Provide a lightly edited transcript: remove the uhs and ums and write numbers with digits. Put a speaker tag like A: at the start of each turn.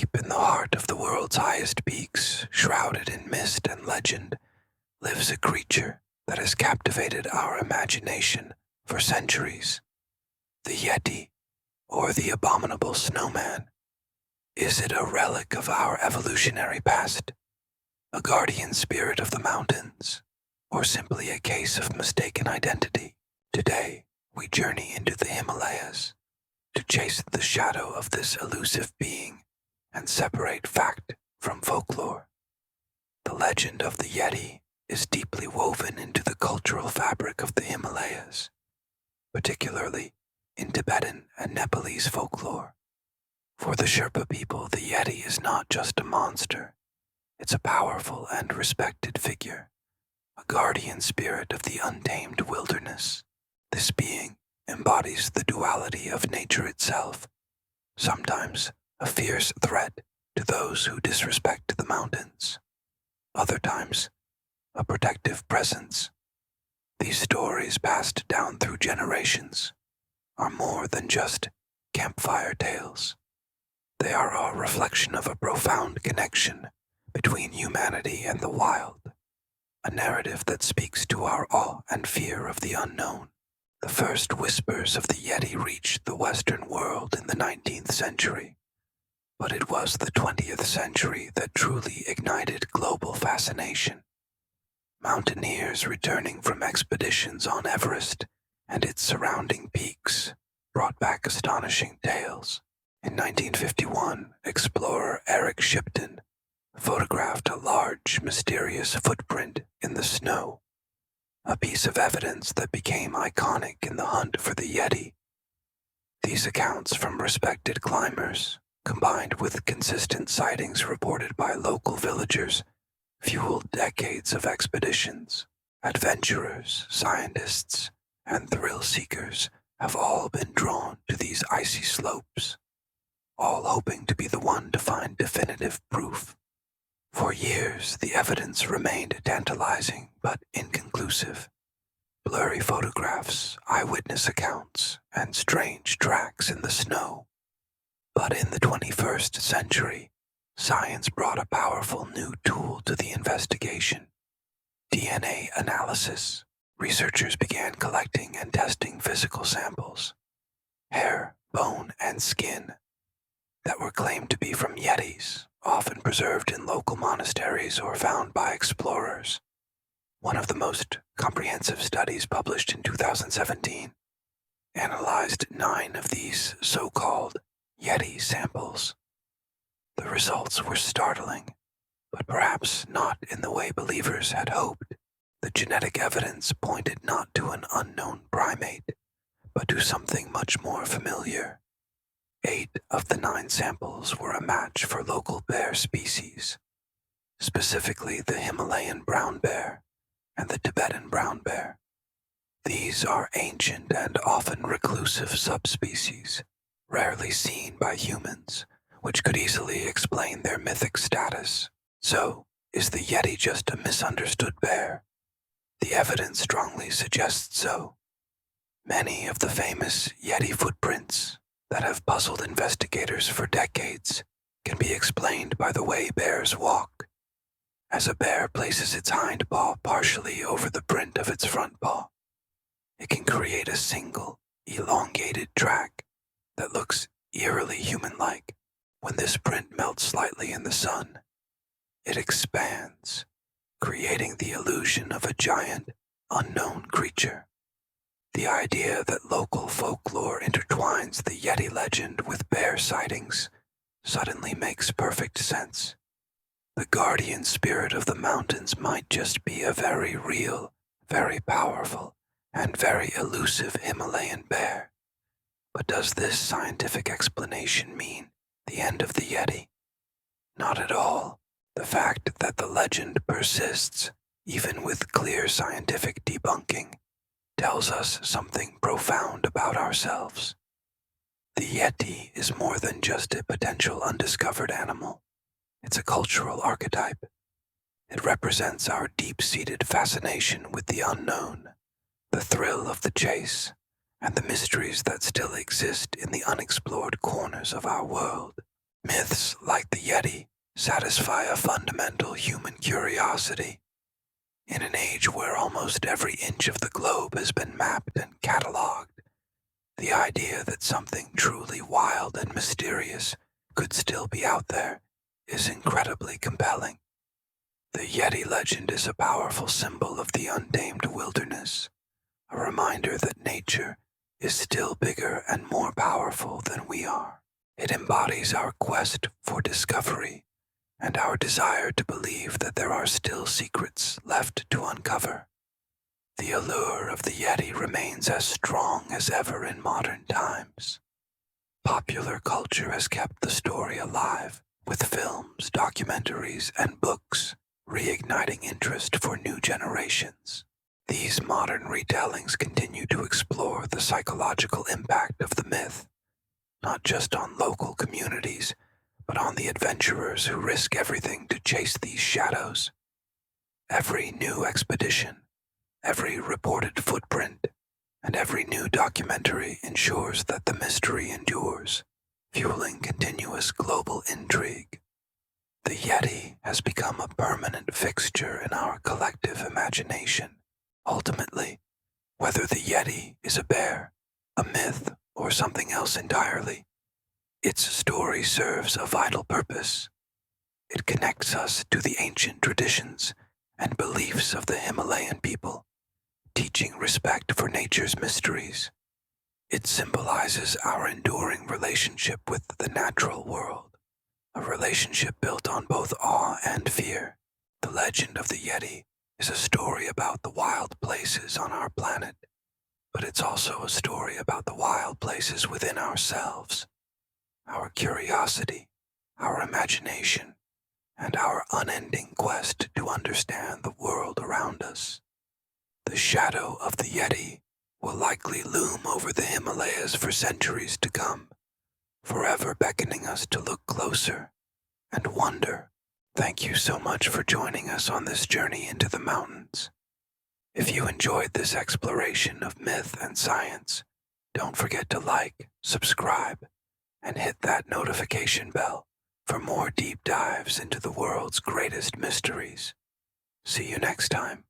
A: Deep in the heart of the world's highest peaks, shrouded in mist and legend, lives a creature that has captivated our imagination for centuries. The Yeti, or the Abominable Snowman. Is it a relic of our evolutionary past, a guardian spirit of the mountains, or simply a case of mistaken identity? Today, we journey into the Himalayas to chase the shadow of this elusive being and separate fact from folklore. The legend of the Yeti is deeply woven into the cultural fabric of the Himalayas, particularly in Tibetan and Nepalese folklore. For the Sherpa people, the Yeti is not just a monster. It's a powerful and respected figure, a guardian spirit of the untamed wilderness. This being embodies the duality of nature itself, sometimes a fierce threat to those who disrespect the mountains, other times a protective presence. These stories passed down through generations are more than just campfire tales. They are a reflection of a profound connection between humanity and the wild, a narrative that speaks to our awe and fear of the unknown. The first whispers of the Yeti reached the Western world in the 19th century, but it was the 20th century that truly ignited global fascination. Mountaineers returning from expeditions on Everest and its surrounding peaks brought back astonishing tales. In 1951, explorer Eric Shipton photographed a large, mysterious footprint in the snow, a piece of evidence that became iconic in the hunt for the Yeti. These accounts from respected climbers, combined with consistent sightings reported by local villagers, fueled decades of expeditions. Adventurers, scientists, and thrill-seekers have all been drawn to these icy slopes, all hoping to be the one to find definitive proof. For years, the evidence remained tantalizing but inconclusive. Blurry photographs, eyewitness accounts, and strange tracks in the snow. But in the 21st century, science brought a powerful new tool to the investigation: DNA analysis. Researchers began collecting and testing physical samples, hair, bone, and skin, that were claimed to be from Yetis, often preserved in local monasteries or found by explorers. One of the most comprehensive studies, published in 2017, analyzed 9 of these so-called Yeti samples. The results were startling, but perhaps not in the way believers had hoped. The genetic evidence pointed not to an unknown primate, but to something much more familiar. 8 of the 9 samples were a match for local bear species, specifically the Himalayan brown bear and the Tibetan brown bear. These are ancient and often reclusive subspecies, rarely seen by humans, which could easily explain their mythic status. So, is the Yeti just a misunderstood bear? The evidence strongly suggests so. Many of the famous Yeti footprints that have puzzled investigators for decades can be explained by the way bears walk. As a bear places its hind paw partially over the print of its front paw, it can create a single, elongated track that looks eerily human-like. When this print melts slightly in the sun, it expands, creating the illusion of a giant, unknown creature. The idea that local folklore intertwines the Yeti legend with bear sightings suddenly makes perfect sense. The guardian spirit of the mountains might just be a very real, very powerful, and very elusive Himalayan bear. But does this scientific explanation mean the end of the Yeti? Not at all. The fact that the legend persists, even with clear scientific debunking, tells us something profound about ourselves. The Yeti is more than just a potential undiscovered animal. It's a cultural archetype. It represents our deep-seated fascination with the unknown, the thrill of the chase, and the mysteries that still exist in the unexplored corners of our world. Myths like the Yeti satisfy a fundamental human curiosity. In an age where almost every inch of the globe has been mapped and catalogued, the idea that something truly wild and mysterious could still be out there is incredibly compelling. The Yeti legend is a powerful symbol of the untamed wilderness, a reminder that nature is still bigger and more powerful than we are. It embodies our quest for discovery and our desire to believe that there are still secrets left to uncover. The allure of the Yeti remains as strong as ever in modern times. Popular culture has kept the story alive, with films, documentaries, and books reigniting interest for new generations. These modern retellings continue to explore the psychological impact of the myth, not just on local communities, but on the adventurers who risk everything to chase these shadows. Every new expedition, every reported footprint, and every new documentary ensures that the mystery endures, fueling continuous global intrigue. The Yeti has become a permanent fixture in our collective imagination. Ultimately, whether the Yeti is a bear, a myth, or something else entirely, its story serves a vital purpose. It connects us to the ancient traditions and beliefs of the Himalayan people, teaching respect for nature's mysteries. It symbolizes our enduring relationship with the natural world, a relationship built on both awe and fear. The legend of the Yeti is a story about the wild places on our planet, but it's also a story about the wild places within ourselves, our curiosity, our imagination, and our unending quest to understand the world around us. The shadow of the Yeti will likely loom over the Himalayas for centuries to come, forever beckoning us to look closer and wonder. Thank you so much for joining us on this journey into the mountains. If you enjoyed this exploration of myth and science, don't forget to like, subscribe, and hit that notification bell for more deep dives into the world's greatest mysteries. See you next time.